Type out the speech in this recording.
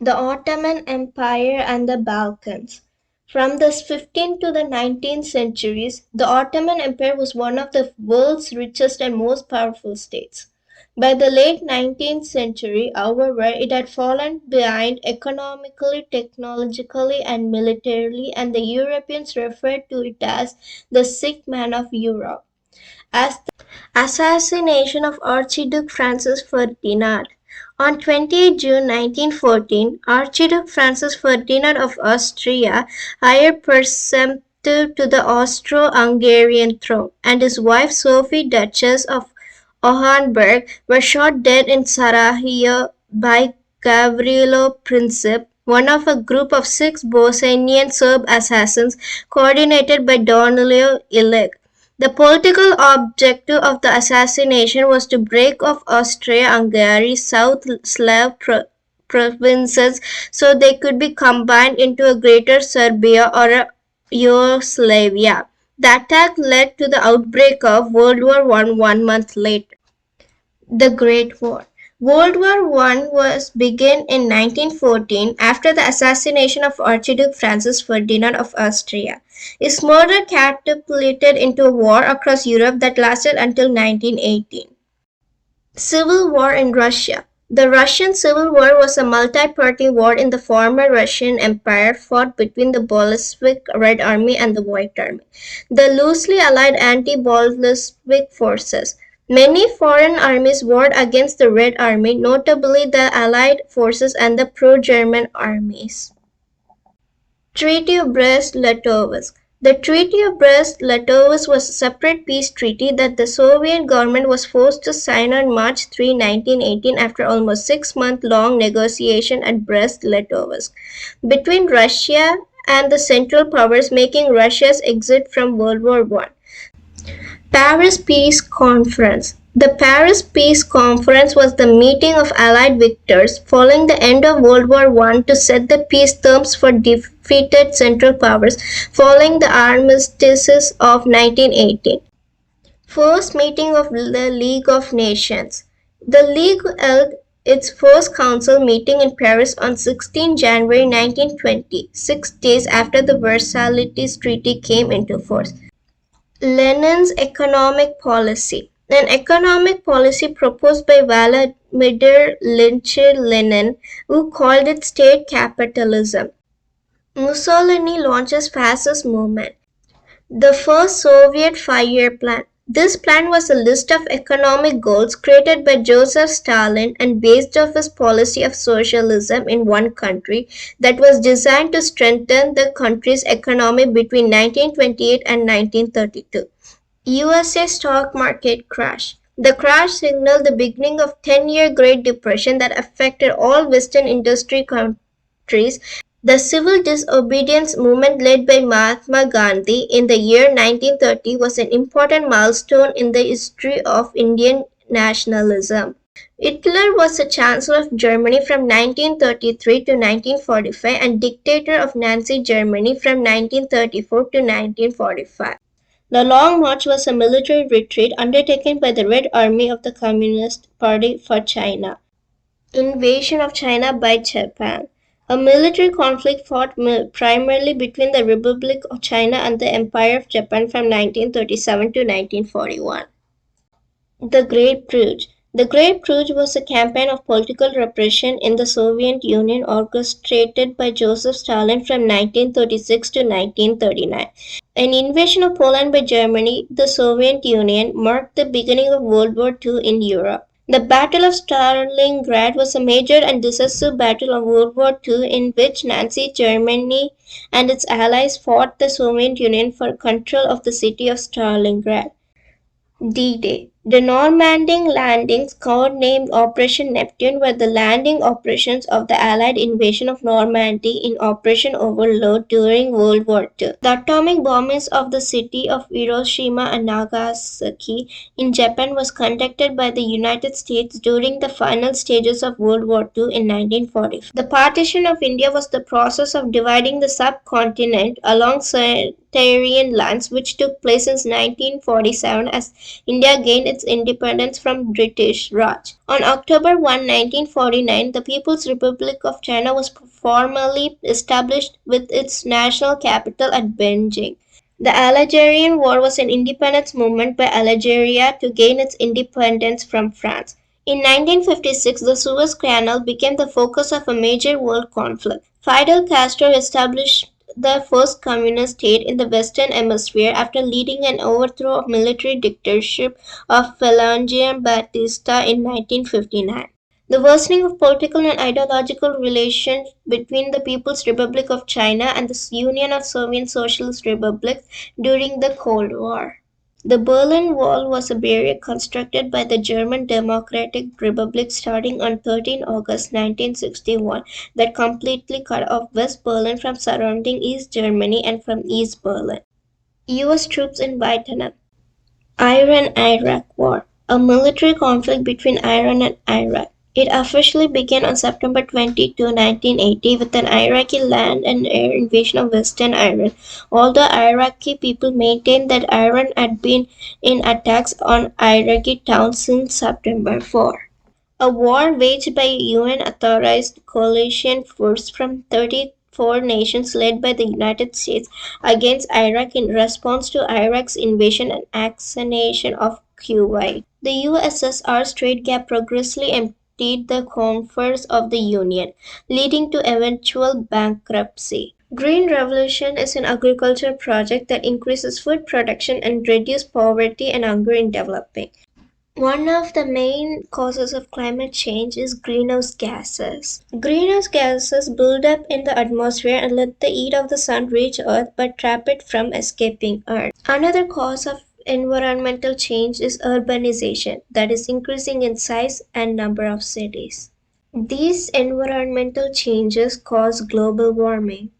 The Ottoman Empire and the Balkans. From the 15th to the 19th centuries, the Ottoman Empire was one of the world's richest and most powerful states. By the late 19th century, however, it had fallen behind economically, technologically, and militarily, and the Europeans referred to it as the sick man of Europe. As assassination of Archduke Francis Ferdinand. On 28 June 1914, Archduke Francis Ferdinand of Austria, heir presumptive to the Austro-Hungarian throne, and his wife Sophie, Duchess of Hohenberg, were shot dead in Sarajevo by Gavrilo Princip, one of a group of 6 Bosnian Serb assassins coordinated by Danilo Ilic. The political objective of the assassination was to break off Austria-Hungary's South Slav provinces so they could be combined into a greater Serbia or a Yugoslavia. The attack led to the outbreak of World War I 1 month later. The Great War. World War I was began in 1914 after the assassination of Archduke Francis Ferdinand of Austria. His murder catapulted into a war across Europe that lasted until 1918. Civil War in Russia. The Russian Civil War was a multi-party war in the former Russian Empire fought between the Bolshevik Red Army and the White Army, the loosely allied anti-Bolshevik forces. Many foreign armies warred against the Red Army, notably the Allied forces and the pro-German armies. Treaty of Brest-Litovsk. The Treaty of Brest-Litovsk was a separate peace treaty that the Soviet government was forced to sign on March 3, 1918 after almost 6-month-long negotiation at Brest-Litovsk between Russia and the Central Powers, making Russia's exit from World War I. Paris Peace Conference. The Paris Peace Conference was the meeting of Allied victors following the end of World War I to set the peace terms for defeated Central Powers following the armistices of 1918. First meeting of the League of Nations. The League held its first council meeting in Paris on 16 January 1920, 6 days after the Versailles Treaty came into force. Lenin's economic policy. An economic policy proposed by Vladimir Ilyich Lenin, who called it state capitalism. Mussolini launches fascist movement. The first Soviet 5-year plan. This plan was a list of economic goals created by Joseph Stalin and based off his policy of socialism in one country that was designed to strengthen the country's economy between 1928 and 1932. USA stock market crash. The crash signaled the beginning of 10-year Great Depression that affected all Western industry countries. The civil disobedience movement led by Mahatma Gandhi in the year 1930 was an important milestone in the history of Indian nationalism. Hitler was the Chancellor of Germany from 1933 to 1945 and dictator of Nazi Germany from 1934 to 1945. The Long March was a military retreat undertaken by the Red Army of the Communist Party for China. Invasion of China by Japan. A military conflict fought primarily between the Republic of China and the Empire of Japan from 1937 to 1941. The Great Purge. The Great Purge was a campaign of political repression in the Soviet Union orchestrated by Joseph Stalin from 1936 to 1939. An invasion of Poland by Germany, the Soviet Union, marked the beginning of World War II in Europe. The Battle of Stalingrad was a major and decisive battle of World War II in which Nazi Germany and its allies fought the Soviet Union for control of the city of Stalingrad. D-Day. The Normandy landings, codenamed Operation Neptune, were the landing operations of the Allied invasion of Normandy in Operation Overlord during World War II. The atomic bombings of the city of Hiroshima and Nagasaki in Japan was conducted by the United States during the final stages of World War II in 1945. The partition of India was the process of dividing the subcontinent along Siberian lines which took place since 1947 as India gained its independence from British Raj. On October 1, 1949, the People's Republic of China was formally established with its national capital at Beijing. The Algerian War was an independence movement by Algeria to gain its independence from France. In 1956, the Suez Canal became the focus of a major world conflict. Fidel Castro established the first communist state in the Western Hemisphere after leading an overthrow of military dictatorship of Fulgencio Batista in 1959. The worsening of political and ideological relations between the People's Republic of China and the Union of Soviet Socialist Republics during the Cold War. The Berlin Wall was a barrier constructed by the German Democratic Republic starting on 13 August 1961 that completely cut off West Berlin from surrounding East Germany and from East Berlin. US troops in Vietnam. Iran-Iraq War, a military conflict between Iran and Iraq. It officially began on September 22, 1980 with an Iraqi land and air invasion of western Iran, although Iraqi people maintained that Iran had been in attacks on Iraqi towns since September 4. A war waged by UN-authorized coalition force from 34 nations led by the United States against Iraq in response to Iraq's invasion and annexation of Kuwait. The USSR straitjacket progressively emptied the coffers of the Union, leading to eventual bankruptcy. Green Revolution is an agriculture project that increases food production and reduces poverty and hunger in developing. One of the main causes of climate change is greenhouse gases. Greenhouse gases build up in the atmosphere and let the heat of the sun reach Earth but trap it from escaping Earth. Another cause of environmental change is urbanization, that is, increasing in size and number of cities. These environmental changes cause global warming.